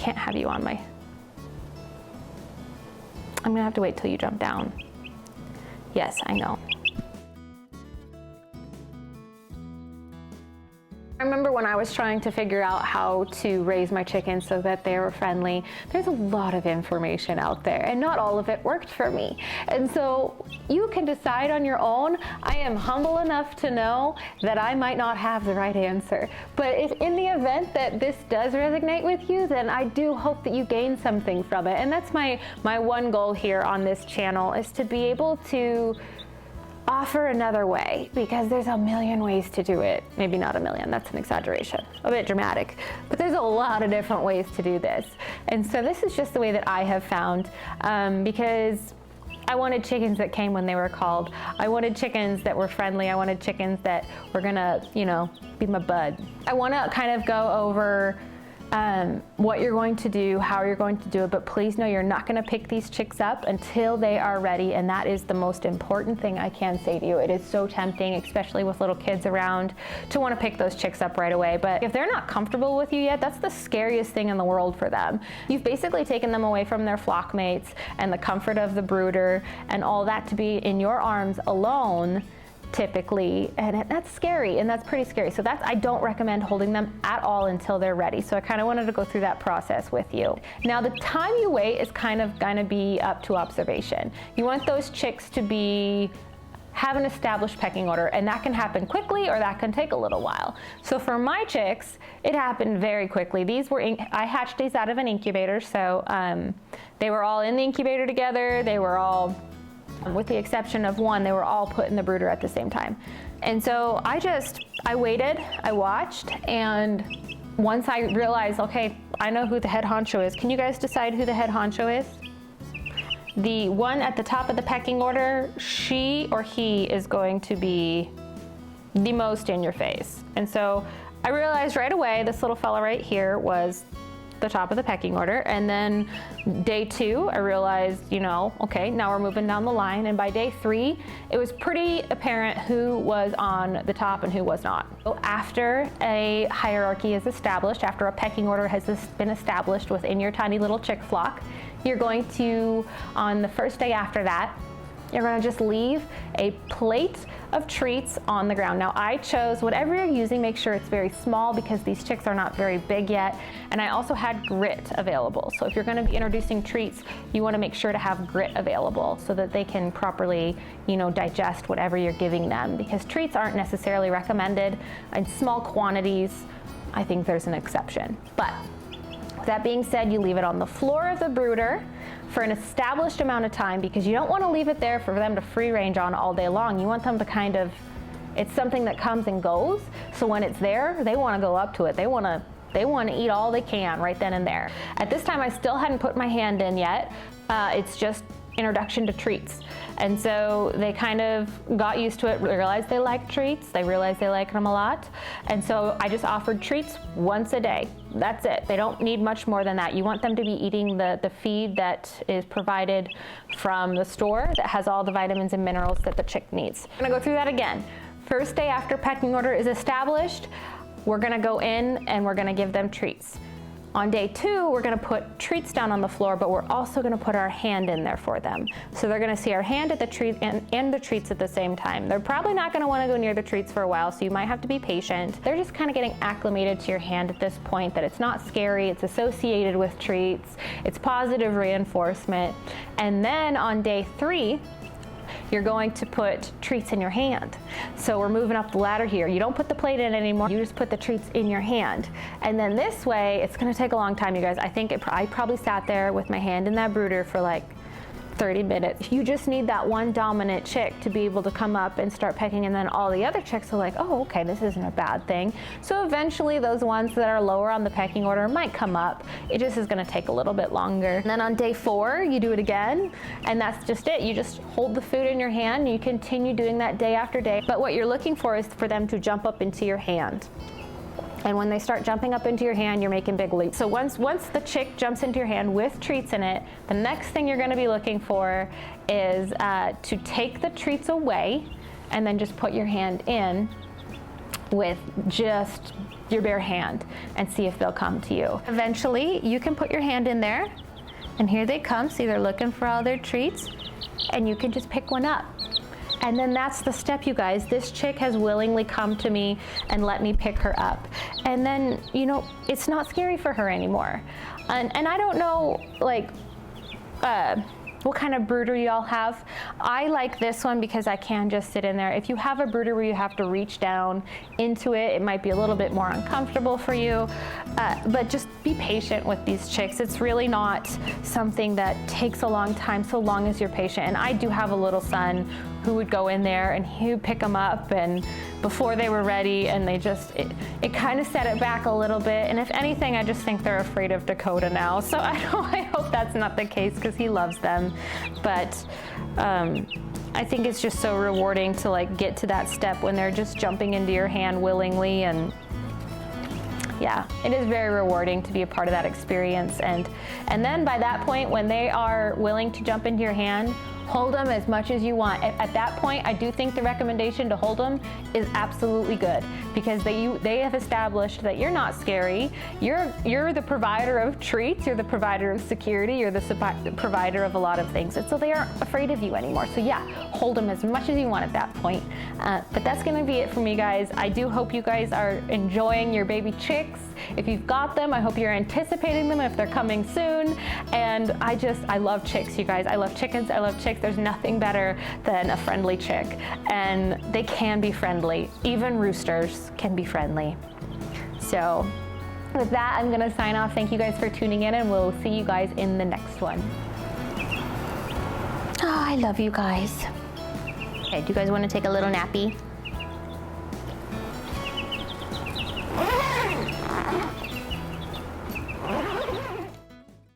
can't have you on my, I'm gonna have to wait till you jump down. Yes, I know. I remember when I was trying to figure out how to raise my chickens so that they were friendly, there's a lot of information out there and not all of it worked for me. And so you can decide on your own. I am humble enough to know that I might not have the right answer. But if in the event that this does resonate with you, then I do hope that you gain something from it. And that's my one goal here on this channel, is to be able to offer another way, because there's a million ways to do it. Maybe not a million, that's an exaggeration, a bit dramatic, but there's a lot of different ways to do this. And so this is just the way that I have found, because I wanted chickens that came when they were called. I wanted chickens that were friendly. I wanted chickens that were gonna, you know, be my bud. I wanna kind of go over what you're going to do, how you're going to do it, but please know you're not going to pick these chicks up until they are ready, and that is the most important thing I can say to you. It is so tempting, especially with little kids around, to want to pick those chicks up right away, but if they're not comfortable with you yet, that's the scariest thing in the world for them. You've basically taken them away from their flock mates and the comfort of the brooder and all that to be in your arms alone, typically, and that's scary, and that's pretty scary. So I don't recommend holding them at all until they're ready. So I kind of wanted to go through that process with you. Now, the time you wait is kind of going to be up to observation. You want those chicks to have an established pecking order, and that can happen quickly or that can take a little while. So for my chicks, it happened very quickly. I hatched these out of an incubator, so they were all in the incubator together. They were all, with the exception of one, they were all put in the brooder at the same time. And so I waited, I watched, and once I realized, okay, I know who the head honcho is. Can you guys decide who the head honcho is? The one at the top of the pecking order, she or he is going to be the most in your face. And so I realized right away, this little fella right here was the top of the pecking order. And then day 2, I realized, you know, okay, now we're moving down the line. And by day 3, it was pretty apparent who was on the top and who was not. So after a hierarchy is established, after a pecking order has been established within your tiny little chick flock, you're going to, on the first day after that, you're going to just leave a plate of treats on the ground. Now, I chose whatever you're using, make sure it's very small because these chicks are not very big yet. And I also had grit available. So if you're going to be introducing treats, you want to make sure to have grit available so that they can properly, you know, digest whatever you're giving them, because treats aren't necessarily recommended in small quantities. I think there's an exception. But that being said, you leave it on the floor of the brooder for an established amount of time, because you don't want to leave it there for them to free range on all day long. You want them to kind of, it's something that comes and goes. So when it's there, they want to go up to it. They want to eat all they can right then and there. At this time, I still hadn't put my hand in yet. It's just introduction to treats. And so they kind of got used to it, realized they liked treats, they realized they like them a lot. And so I just offered treats once a day. That's it. They don't need much more than that. You want them to be eating the feed that is provided from the store that has all the vitamins and minerals that the chick needs. I'm gonna go through that again. First day after pecking order is established, we're gonna go in and we're gonna give them treats. On day 2, we're gonna put treats down on the floor, but we're also gonna put our hand in there for them. So they're gonna see our hand at the treat and the treats at the same time. They're probably not gonna wanna go near the treats for a while, so you might have to be patient. They're just kind of getting acclimated to your hand at this point, that it's not scary, it's associated with treats, it's positive reinforcement. And then on day 3, you're going to put treats in your hand. So we're moving up the ladder here. You don't put the plate in anymore, you just put the treats in your hand. And then this way, it's gonna take a long time, you guys. I think I probably sat there with my hand in that brooder for like 30 minutes. You just need that one dominant chick to be able to come up and start pecking, and then all the other chicks are like, oh, okay, this isn't a bad thing. So eventually those ones that are lower on the pecking order might come up. It just is gonna take a little bit longer. And then on day 4, you do it again, and that's just it. You just hold the food in your hand, and you continue doing that day after day. But what you're looking for is for them to jump up into your hand. And when they start jumping up into your hand, you're making big leaps. So once the chick jumps into your hand with treats in it, the next thing you're gonna be looking for is to take the treats away and then just put your hand in with just your bare hand and see if they'll come to you. Eventually, you can put your hand in there, and here they come. See, they're looking for all their treats, and you can just pick one up. And then that's the step, you guys. This chick has willingly come to me and let me pick her up. And then, you know, it's not scary for her anymore. And I don't know, like, what kind of brooder y'all have. I like this one because I can just sit in there. If you have a brooder where you have to reach down into it, it might be a little bit more uncomfortable for you, but just be patient with these chicks. It's really not something that takes a long time, so long as you're patient. And I do have a little son who would go in there and he would pick them up, and before they were ready, and they just, it kind of set it back a little bit. And if anything, I just think they're afraid of Dakota now. So I hope that's not the case, because he loves them. But I think it's just so rewarding to like get to that step when they're just jumping into your hand willingly. And yeah, it is very rewarding to be a part of that experience. And then by that point, when they are willing to jump into your hand, hold them as much as you want. At that point, I do think the recommendation to hold them is absolutely good, because they have established that you're not scary. You're the provider of treats, you're the provider of security, you're the provider of a lot of things. And so they aren't afraid of you anymore. So yeah, hold them as much as you want at that point. But that's gonna be it for me, guys. I do hope you guys are enjoying your baby chicks. If you've got them, I hope you're anticipating them if they're coming soon. And I love chicks, you guys. I love chickens, I love chicks. There's nothing better than a friendly chick. And they can be friendly. Even roosters can be friendly. So with that, I'm gonna sign off. Thank you guys for tuning in, and we'll see you guys in the next one. Oh, I love you guys. Okay, do you guys wanna take a little nappy?